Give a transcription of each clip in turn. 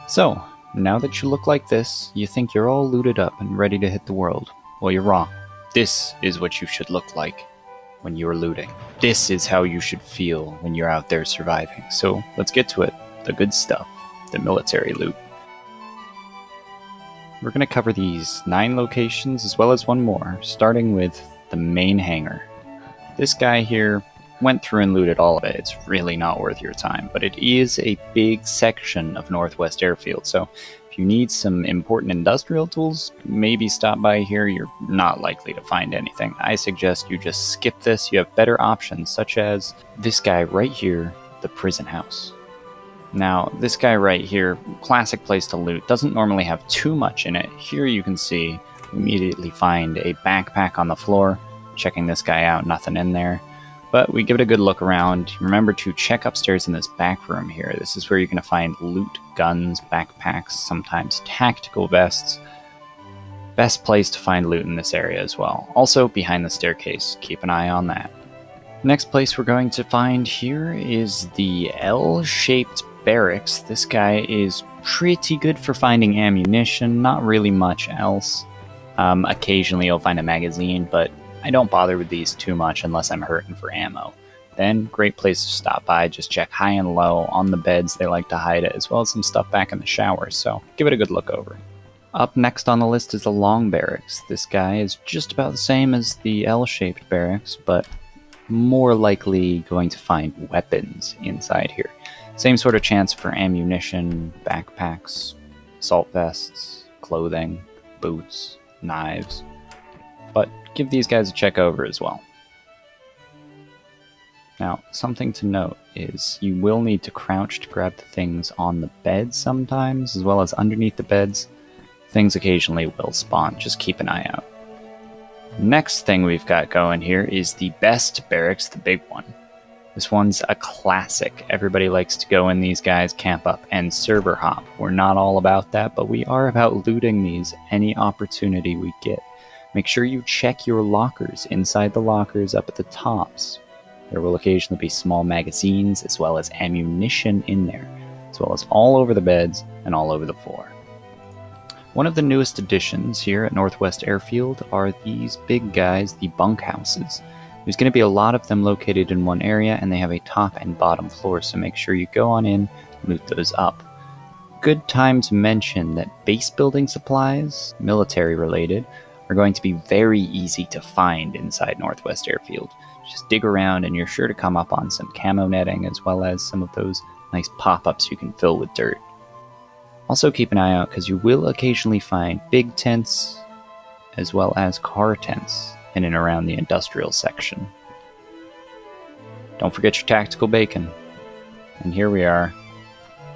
So, now that you look like this, you think you're all looted up and ready to hit the world. Well, you're wrong. This is what you should look like when you're looting. This is how you should feel when you're out there surviving. So, let's get to it. The good stuff. The military loot. We're going to cover these 9 locations as well as one more, starting with the main hangar. This guy here went through and looted all of it. It's really not worth your time, but it is a big section of Northwest Airfield, so if you need some important industrial tools, maybe stop by here. You're not likely to find anything. I suggest you just skip this. You have better options, such as this guy right here, the prison house. Now, this guy right here, classic place to loot, doesn't normally have too much in it. Here you can see, immediately find a backpack on the floor. Checking this guy out, nothing in there. But we give it a good look around. Remember to check upstairs in this back room here. This is where you're going to find loot, guns, backpacks, sometimes tactical vests. Best place to find loot in this area as well. Also, behind the staircase. Keep an eye on that. Next place we're going to find here is the L-shaped barracks. This guy is pretty good for finding ammunition, not really much else. Occasionally you'll find a magazine, but I don't bother with these too much unless I'm hurting for ammo. Then, great place to stop by. Just check high and low on the beds. They like to hide it, as well as some stuff back in the showers, so give it a good look over. Up next on the list is the long barracks. This guy is just about the same as the L-shaped barracks, but more likely going to find weapons inside here. Same sort of chance for ammunition, backpacks, assault vests, clothing, boots, knives. But give these guys a check over as well. Now, something to note is you will need to crouch to grab the things on the bed sometimes, as well as underneath the beds. Things occasionally will spawn, just keep an eye out. Next thing we've got going here is the best barracks, the big one. This one's a classic. Everybody likes to go in these guys, camp up, and server hop. We're not all about that, but we are about looting these any opportunity we get. Make sure you check your lockers. Inside the lockers up at the tops, there will occasionally be small magazines as well as ammunition in there, as well as all over the beds and all over the floor. One of the newest additions here at Northwest Airfield are these big guys, the bunk houses. There's going to be a lot of them located in one area, and they have a top and bottom floor, so make sure you go on in, loot those up. Good time to mention that base building supplies, military related, are going to be very easy to find inside Northwest Airfield. Just dig around and you're sure to come up on some camo netting as well as some of those nice pop-ups you can fill with dirt. Also keep an eye out because you will occasionally find big tents as well as car tents in and around the industrial section. Don't forget your tactical bacon. And here we are,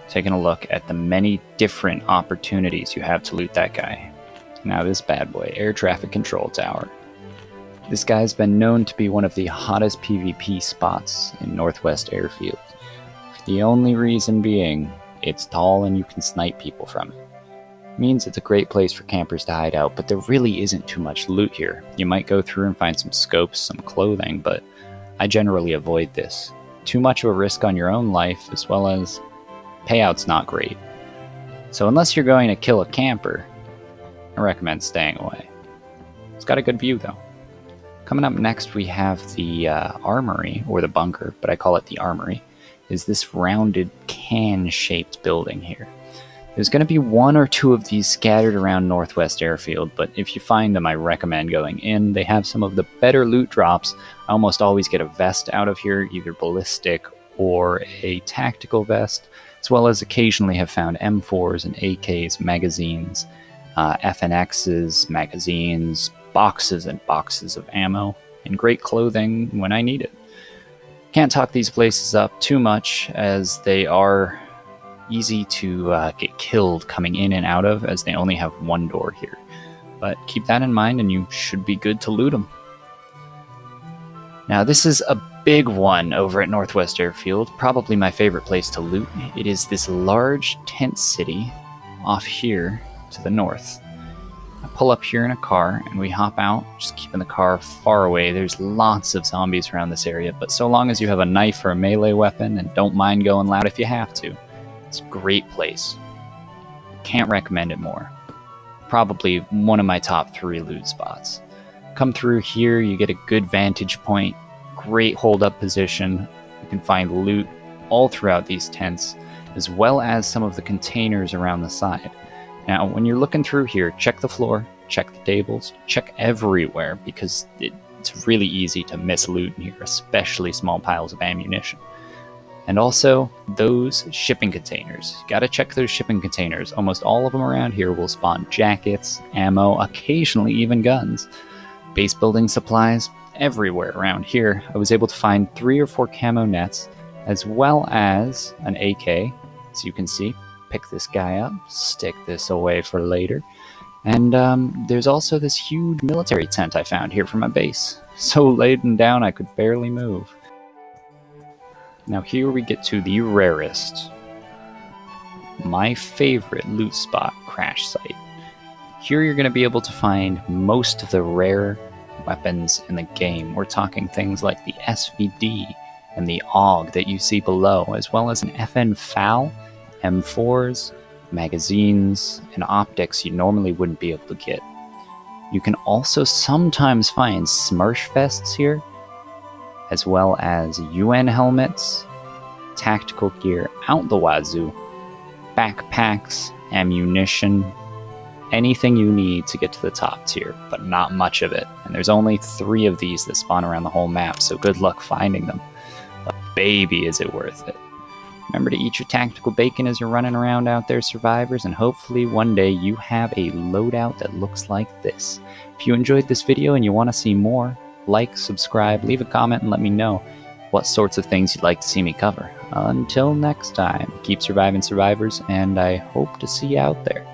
taking a look at the many different opportunities you have to loot that guy. Now this bad boy, Air Traffic Control Tower. This guy's been known to be one of the hottest PvP spots in Northwest Airfield. The only reason being, it's tall and you can snipe people from it. Means it's a great place for campers to hide out, but there really isn't too much loot here. You might go through and find some scopes, some clothing, but I generally avoid this. Too much of a risk on your own life, as well as payout's not great. So unless you're going to kill a camper, I recommend staying away. It's got a good view though. Coming up next we have the Armory, or the bunker, but I call it the Armory, is this rounded can-shaped building here. There's going to be 1 or 2 of these scattered around Northwest Airfield, but if you find them I recommend going in. They have some of the better loot drops. I almost always get a vest out of here, either ballistic or a tactical vest, as well as occasionally have found M4s and AKs, magazines, FNXs, magazines, boxes and boxes of ammo, and great clothing when I need it. Can't talk these places up too much as they are easy to get killed coming in and out of, as they only have one door here. But keep that in mind and you should be good to loot them. Now this is a big one over at Northwest Airfield, probably my favorite place to loot. It is this large tent city off here to the north. I pull up here in a car and we hop out, just keeping the car far away. There's lots of zombies around this area, but so long as you have a knife or a melee weapon and don't mind going loud if you have to, it's a great place. Can't recommend it more. Probably one of my top 3 loot spots. Come through here, you get a good vantage point, great hold-up position. You can find loot all throughout these tents, as well as some of the containers around the side. Now, when you're looking through here, check the floor, check the tables, check everywhere, because it's really easy to miss loot in here, especially small piles of ammunition. And also, those shipping containers. Gotta check those shipping containers. Almost all of them around here will spawn jackets, ammo, occasionally even guns. Base building supplies, everywhere around here. I was able to find 3 or 4 camo nets, as well as an AK. As you can see, pick this guy up, stick this away for later. And there's also this huge military tent I found here for my base. So laden down I could barely move. Now here we get to the rarest, my favorite loot spot, crash site. Here you're going to be able to find most of the rare weapons in the game. We're talking things like the SVD and the AUG that you see below, as well as an FN FAL, M4s, magazines, and optics you normally wouldn't be able to get. You can also sometimes find Smurf vests here, as well as UN helmets, tactical gear out the wazoo, backpacks, ammunition, anything you need to get to the top tier, but not much of it. And there's only 3 of these that spawn around the whole map, so good luck finding them. But baby, is it worth it. Remember to eat your tactical bacon as you're running around out there, survivors, and hopefully one day you have a loadout that looks like this. If you enjoyed this video and you want to see more, like, subscribe, leave a comment, and let me know what sorts of things you'd like to see me cover. Until next time, keep surviving, survivors, and I hope to see you out there.